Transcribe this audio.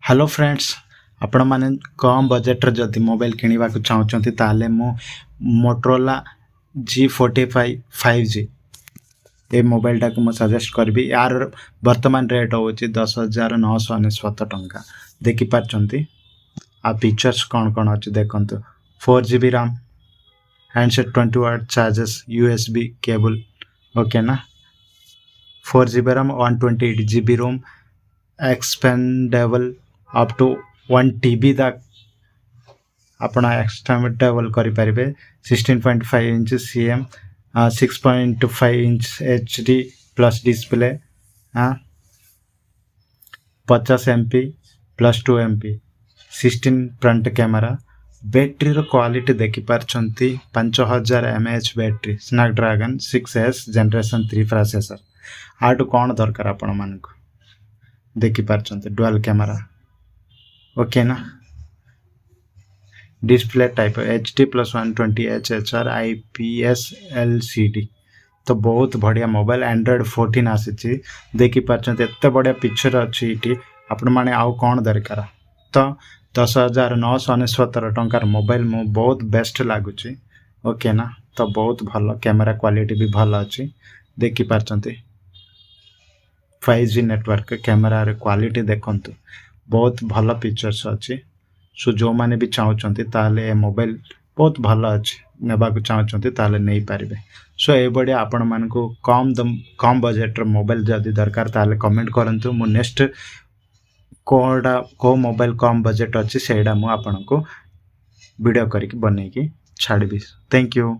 Hello friends आपण माने कम budget रे जदि मोबाइल किनिबा को चाहउचंती ताले मो मोटरोला G45 5G ए मोबाइल टा को मो सजेस्ट करबी। यार वर्तमान रेट होची 10,997 टंका देखि पारचंती। आ फीचर्स कौन कौन अच्छे देखंतु 4GB RAM, handset 20W chargers, USB cable okay ना, 4GB RAM 128GB ROM, expandable up to 1 TB तक अपना एक्सटेंडेबल करि परिबे। 16.5 inch CM, 6.5 inch HD plus display, 50 MP plus 2 MP, 16 front camera. Battery रो क्वालिटी देखि पारछंती 5000 mAh battery, Snapdragon 6S generation 3 processor. आटू कौन दरकार आपण मानक देखि पारछंती डुअल कैमरा ओके ना। डिस्प्ले टाइप HD plus 120Hz HR IPS LCD। तो बहुत बढ़िया मोबाइल एंड्रॉइड 14 आसी देखि पारछंती एते बढ़िया पिक्चर अछि इटी आपण माने आउ कोन दरकार। तो 10,997 टंकार मोबाइल मो बहुत बेस्ट लागुची ओके ना। तो बहुत भलो कैमरा क्वालिटी भी भलो अछि देखि पारछंती 5G नेटवर्क कैमरा रे क्वालिटी देखंतु बहुत भलो फीचर्स अछि। सो जो माने भी चाहउचंती ताले ए मोबाइल बहुत भलो अछि नेबा को चाहउचंती ताले नै पारिबे। सो ए बडे आपण मान को कम बजेट रे मोबाइल जदी दरकार ताले कमेंट करंतु। मो नेक्स्ट को मोबाइल कम बजेट अछि सेडा मो आपण को वीडियो करके बनै की छाड़बी। Thank you.